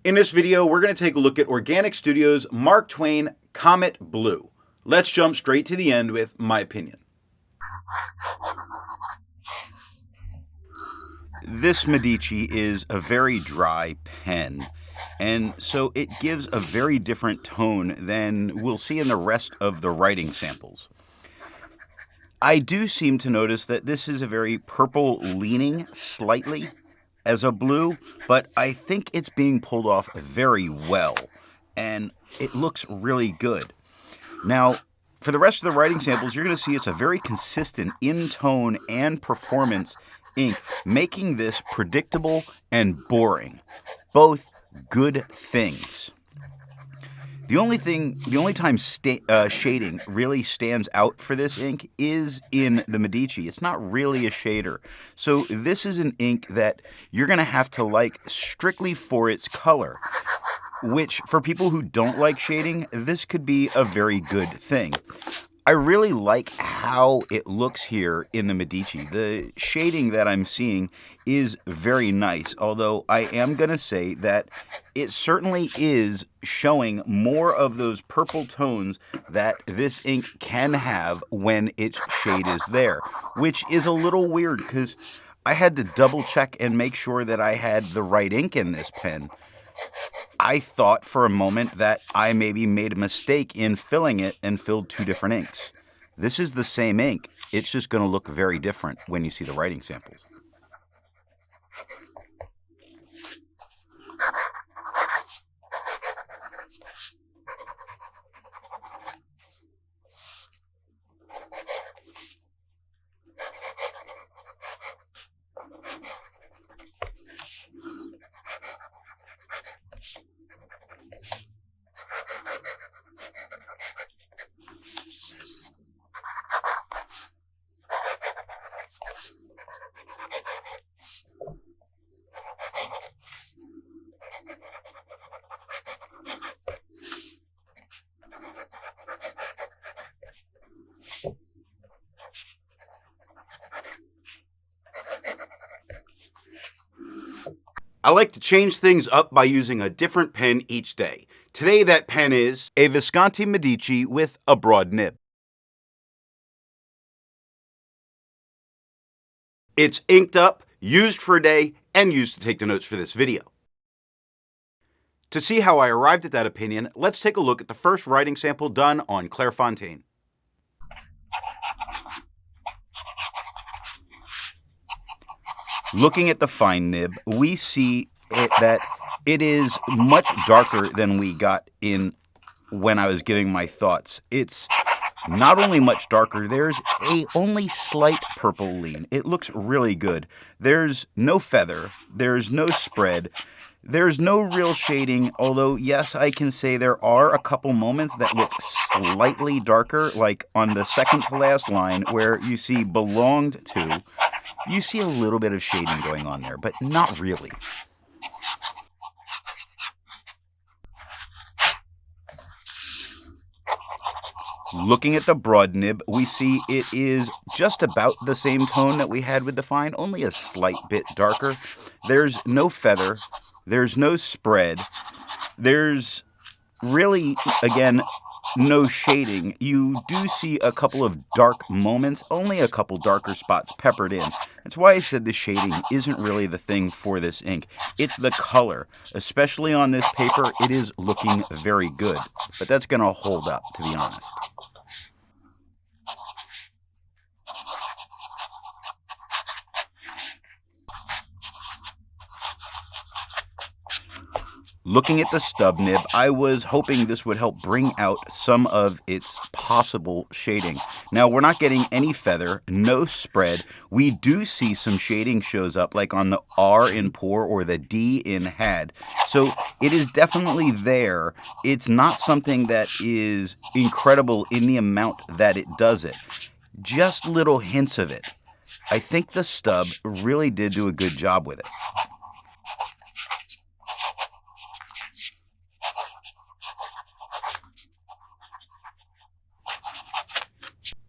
In this video, we're going to take a look at Organic Studio's Mark Twain Comet Blue. Let's jump straight to the end with my opinion. This Medici is a very dry pen, and so it gives a very different tone than we'll see in the rest of the writing samples. I do seem to notice that this is a very purple leaning slightly as a blue, but I think it's being pulled off very well, and it looks really good. Now, for the rest of the writing samples, you're going to see it's a very consistent in tone and performance ink, making this predictable and boring. Both good things. The only time shading really stands out for this ink is in the Medici. It's not really a shader. So this is an ink that you're going to have to like strictly for its color, which for people who don't like shading, this could be a very good thing. I really like how it looks here in the Medici. The shading that I'm seeing is very nice, although I am going to say that it certainly is showing more of those purple tones that this ink can have when its shade is there, which is a little weird because I had to double check and make sure that I had the right ink in this pen. I thought for a moment that I maybe made a mistake in filling it and filled two different inks. This is the same ink. It's just going to look very different when you see the writing samples. I like to change things up by using a different pen each day. Today that pen is a Visconti Medici with a broad nib. It's inked up, used for a day, and used to take the notes for this video. To see how I arrived at that opinion, let's take a look at the first writing sample done on Clairfontaine. Looking at the fine nib, we see that it is much darker than we got in when I was giving my thoughts. It's not only much darker, there's a only slight purple lean. It looks really good. There's no feather, there's no spread, there's no real shading, although yes, I can say there are a couple moments that look slightly darker, like on the second to last line where you see belonged to. You see a little bit of shading going on there, but not really. Looking at the broad nib, we see it is just about the same tone that we had with the fine, only a slight bit darker. There's no feather, there's no spread, there's really, again, no shading. You do see a couple of dark moments, only a couple darker spots peppered in. That's why I said the shading isn't really the thing for this ink. It's the color. Especially on this paper, it is looking very good. But that's going to hold up, to be honest. Looking at the stub nib, I was hoping this would help bring out some of its possible shading. Now, we're not getting any feather, no spread. We do see some shading shows up, like on the R in pour or the D in had. So it is definitely there. It's not something that is incredible in the amount that it does it. Just little hints of it. I think the stub really did do a good job with it.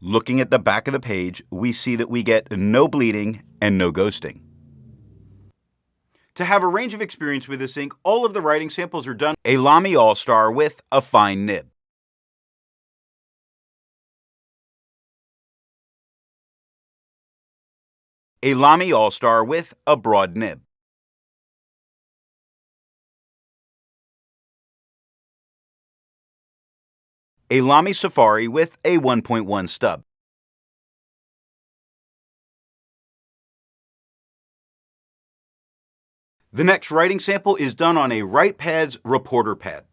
Looking at the back of the page, we see that we get no bleeding and no ghosting. To have a range of experience with this ink, all of the writing samples are done a Lamy All-Star with a fine nib. A Lamy All-Star with a broad nib. A Lamy Safari with a 1.1 stub. The next writing sample is done on a WritePad's reporter pad.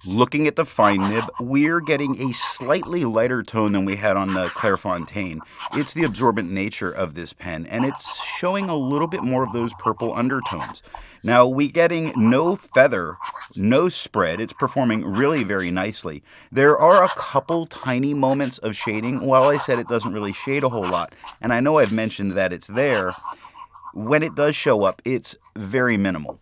Looking at the fine nib, we're getting a slightly lighter tone than we had on the Clairfontaine. It's the absorbent nature of this pen, and it's showing a little bit more of those purple undertones. Now, we're getting no feather, no spread. It's performing really very nicely. There are a couple tiny moments of shading. While I said it doesn't really shade a whole lot, and I know I've mentioned that it's there, when it does show up, it's very minimal.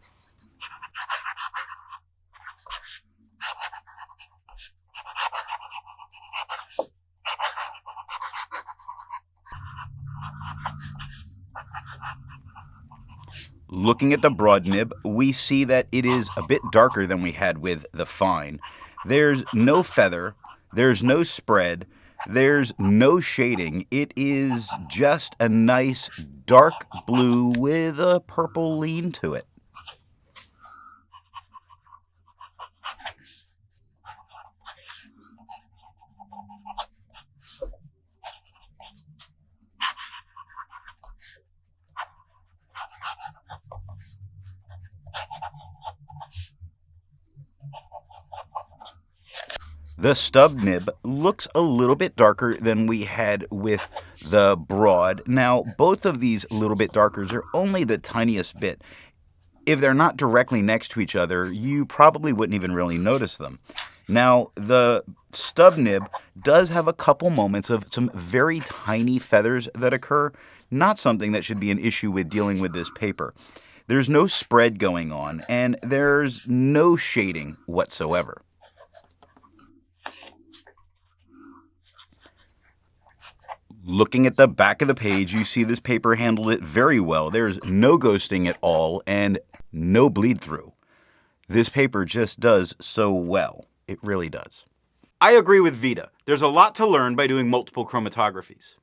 Looking at the broad nib, we see that it is a bit darker than we had with the fine. There's no feather, there's no spread, there's no shading. It is just a nice dark blue with a purple lean to it. The stub nib looks a little bit darker than we had with the broad. Now, both of these little bit darkers are only the tiniest bit. If they're not directly next to each other, you probably wouldn't even really notice them. Now, the stub nib does have a couple moments of some very tiny feathers that occur, not something that should be an issue with dealing with this paper. There's no spread going on, and there's no shading whatsoever. Looking at the back of the page, you see this paper handled it very well. There's no ghosting at all and no bleed through. This paper just does so well. It really does. I agree with Vita. There's a lot to learn by doing multiple chromatographies.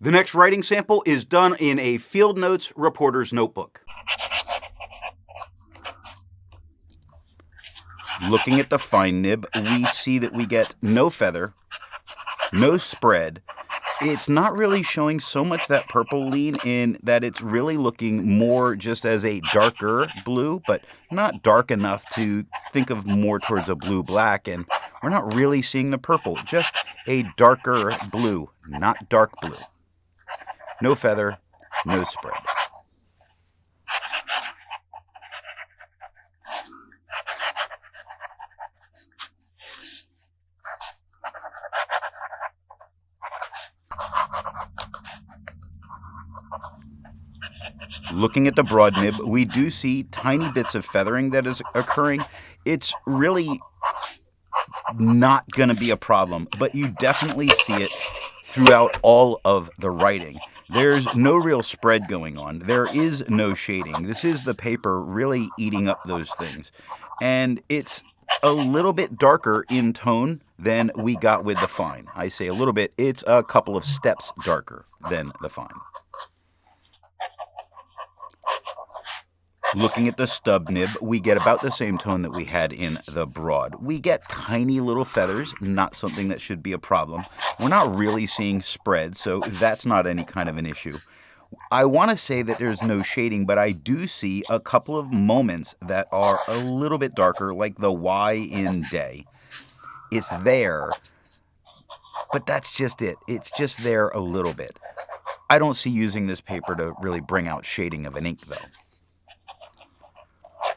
The next writing sample is done in a FieldNotes reporter's notebook. Looking at the fine nib, we see that we get no feather, no spread. It's not really showing so much that purple lean in that it's really looking more just as a darker blue, but not dark enough to think of more towards a blue-black, and we're not really seeing the purple, just a darker blue, not dark blue. No feather, no spread. Looking at the broad nib, we do see tiny bits of feathering that is occurring. It's really not going to be a problem, but you definitely see it throughout all of the writing. There's no real spread going on. There is no shading. This is the paper really eating up those things. And it's a little bit darker in tone than we got with the fine. I say a little bit, it's a couple of steps darker than the fine. Looking at the stub nib, we get about the same tone that we had in the broad. We get tiny little feathers, not something that should be a problem. We're not really seeing spread, so that's not any kind of an issue. I want to say that there's no shading, but I do see a couple of moments that are a little bit darker, like the Y in day. It's there, but that's just it. It's just there a little bit. I don't see using this paper to really bring out shading of an ink, though.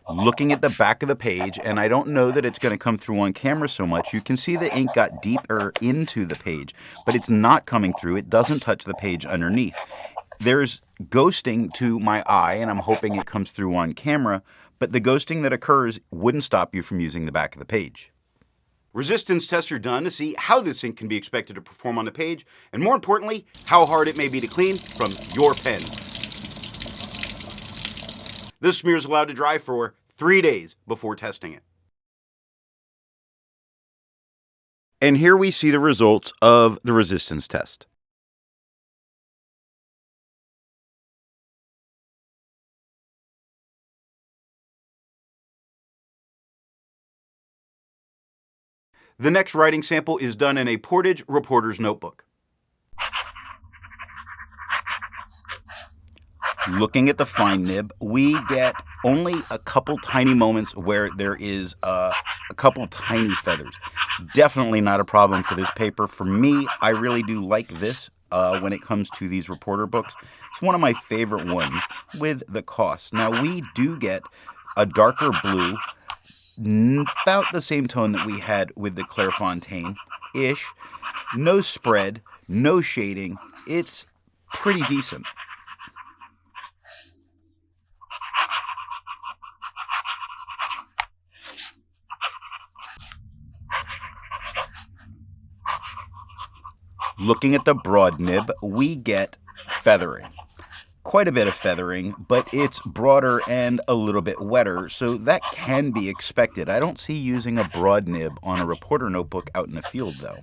Looking at the back of the page, and I don't know that it's going to come through on camera so much, you can see the ink got deeper into the page, but it's not coming through. It doesn't touch the page underneath. There's ghosting to my eye, and I'm hoping it comes through on camera, but the ghosting that occurs wouldn't stop you from using the back of the page. Resistance tests are done to see how this ink can be expected to perform on the page, and more importantly, how hard it may be to clean from your pen. This smear is allowed to dry for 3 days before testing it. And here we see the results of the resistance test. The next writing sample is done in a Portage reporter's notebook. Looking at the fine nib, we get only a couple tiny moments where there is a couple tiny feathers. Definitely not a problem for this paper. For me, I really do like this when it comes to these reporter books. It's one of my favorite ones with the cost. Now, we do get a darker blue, about the same tone that we had with the Clairfontaine-ish. No spread, no shading. It's pretty decent. Looking at the broad nib, we get feathering. Quite a bit of feathering, but it's broader and a little bit wetter, so that can be expected. I don't see using a broad nib on a reporter notebook out in the field, though.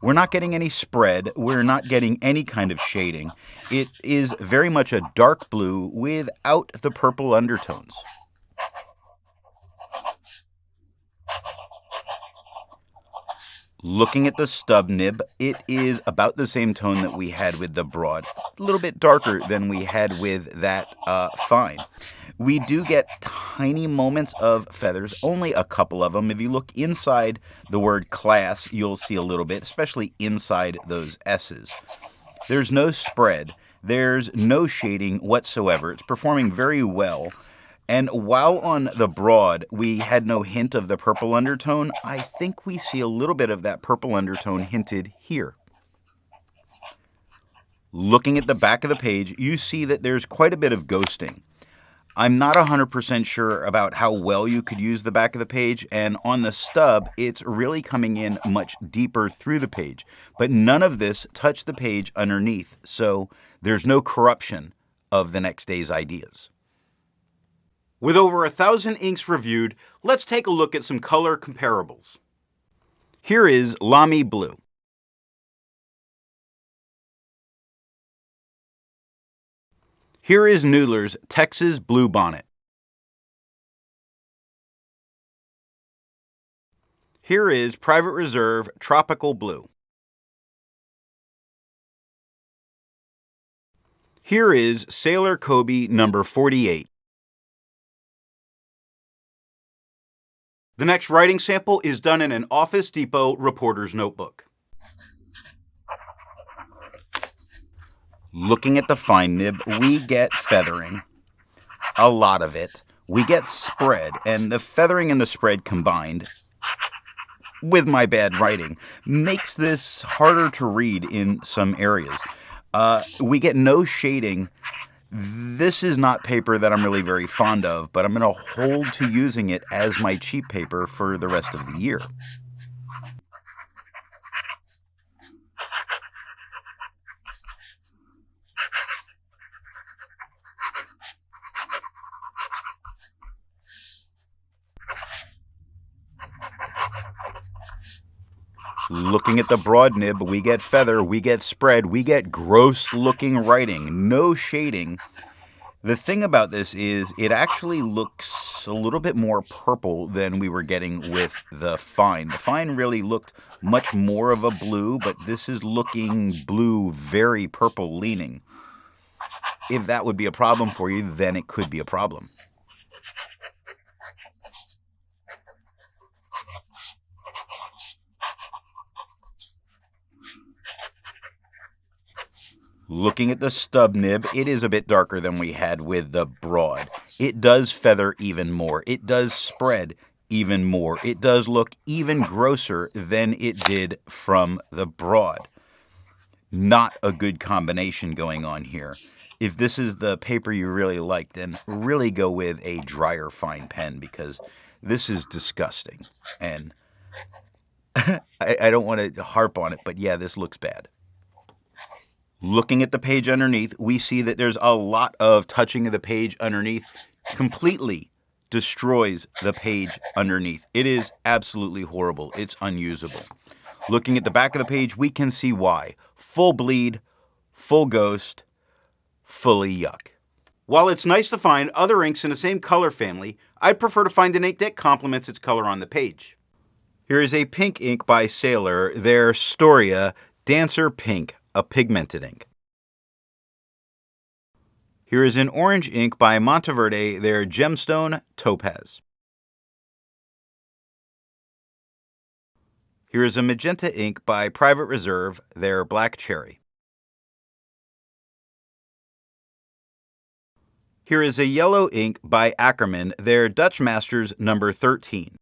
We're not getting any spread. We're not getting any kind of shading. It is very much a dark blue without the purple undertones. Looking at the stub nib, it is about the same tone that we had with the broad. A little bit darker than we had with that fine. We do get tiny moments of feathers, only a couple of them. If you look inside the word class, you'll see a little bit, especially inside those S's. There's no spread. There's no shading whatsoever. It's performing very well. And while on the broad, we had no hint of the purple undertone, I think we see a little bit of that purple undertone hinted here. Looking at the back of the page, you see that there's quite a bit of ghosting. I'm not 100% sure about how well you could use the back of the page, and on the stub, it's really coming in much deeper through the page. But none of this touched the page underneath, so there's no corruption of the next day's ideas. With over 1,000 inks reviewed, let's take a look at some color comparables. Here is Lamy Blue. Here is Noodler's Texas Blue Bonnet. Here is Private Reserve Tropical Blue. Here is Sailor Kobe number 48. The next writing sample is done in an Office Depot reporter's notebook. Looking at the fine nib, we get feathering, a lot of it. We get spread, and the feathering and the spread combined, with my bad writing, makes this harder to read in some areas. We get no shading. This is not paper that I'm really very fond of, but I'm going to hold to using it as my cheap paper for the rest of the year. Looking at the broad nib, we get feather, we get spread, we get gross-looking writing, no shading. The thing about this is it actually looks a little bit more purple than we were getting with the fine. The fine really looked much more of a blue, but this is looking blue, very purple leaning. If that would be a problem for you, then it could be a problem. Looking at the stub nib, it is a bit darker than we had with the broad. It does feather even more. It does spread even more. It does look even grosser than it did from the broad. Not a good combination going on here. If this is the paper you really like, then really go with a drier fine pen, because this is disgusting. And I don't want to harp on it, but yeah, this looks bad. Looking at the page underneath, we see that there's a lot of touching of the page underneath. Completely destroys the page underneath. It is absolutely horrible. It's unusable. Looking at the back of the page, we can see why. Full bleed, full ghost, fully yuck. While it's nice to find other inks in the same color family, I'd prefer to find an ink that complements its color on the page. Here is a pink ink by Sailor, their Storia Dancer Pink, a pigmented ink. Here is an orange ink by Monteverde, their Gemstone Topaz. Here is a magenta ink by Private Reserve, their Black Cherry. Here is a yellow ink by Ackerman, their Dutch Masters number 13.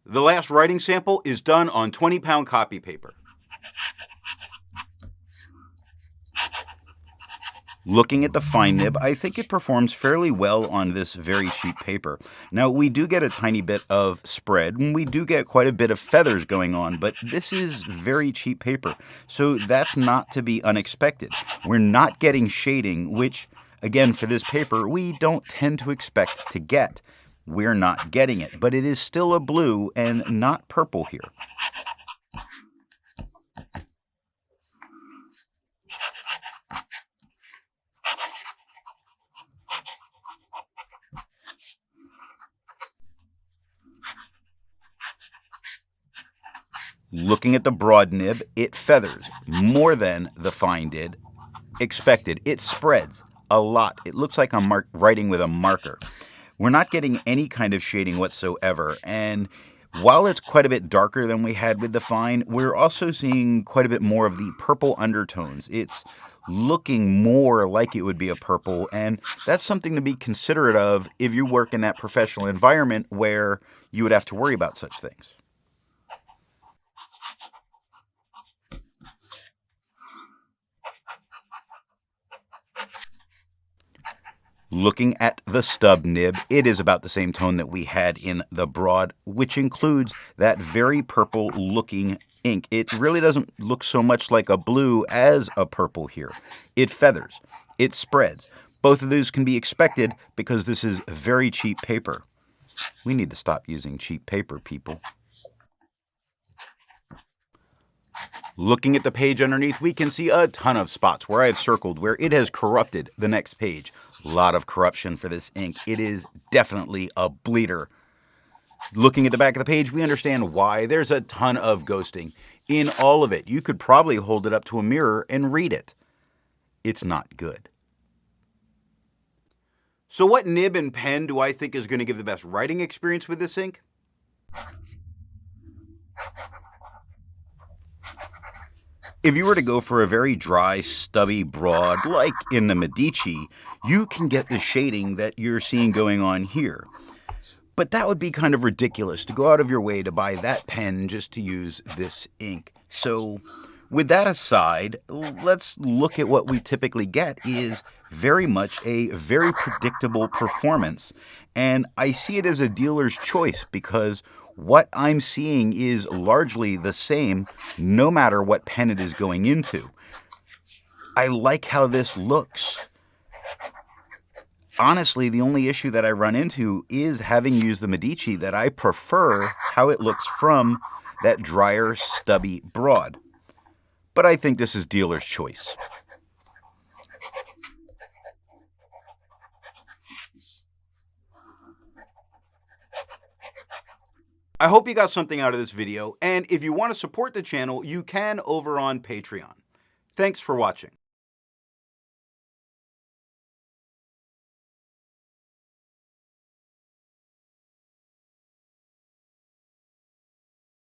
The last writing sample is done on 20-pound copy paper. Looking at the fine nib, I think it performs fairly well on this very cheap paper. Now, we do get a tiny bit of spread, and we do get quite a bit of feathers going on, but this is very cheap paper, so that's not to be unexpected. We're not getting shading, which, again, for this paper, we don't tend to expect to get. We're not getting it, but it is still a blue and not purple here. Looking at the broad nib, it feathers more than the fine did. Expected. It spreads a lot. It looks like I'm writing with a marker. We're not getting any kind of shading whatsoever, and while it's quite a bit darker than we had with the fine, we're also seeing quite a bit more of the purple undertones. It's looking more like it would be a purple, and that's something to be considerate of if you work in that professional environment where you would have to worry about such things. Looking at the stub nib, it is about the same tone that we had in the broad, which includes that very purple looking ink. It really doesn't look so much like a blue as a purple here. It feathers. It spreads. Both of these can be expected because this is very cheap paper. We need to stop using cheap paper, people. Looking at the page underneath, we can see a ton of spots where I have circled where it has corrupted the next page. A lot of corruption for this ink. It is definitely a bleeder. Looking at the back of the page, we understand why. There's a ton of ghosting in all of it. You could probably hold it up to a mirror and read it. It's not good. So what nib and pen do I think is going to give the best writing experience with this ink? If you were to go for a very dry, stubby broad, like in the Medici, you can get the shading that you're seeing going on here. But that would be kind of ridiculous to go out of your way to buy that pen just to use this ink. So with that aside, let's look at what we typically get is very much a very predictable performance. And I see it as a dealer's choice because what I'm seeing is largely the same no matter what pen it is going into. I like how this looks. Honestly, the only issue that I run into is having used the Medici that I prefer how it looks from that drier, stubby broad. But I think this is dealer's choice. I hope you got something out of this video, and if you want to support the channel, you can over on Patreon. Thanks for watching.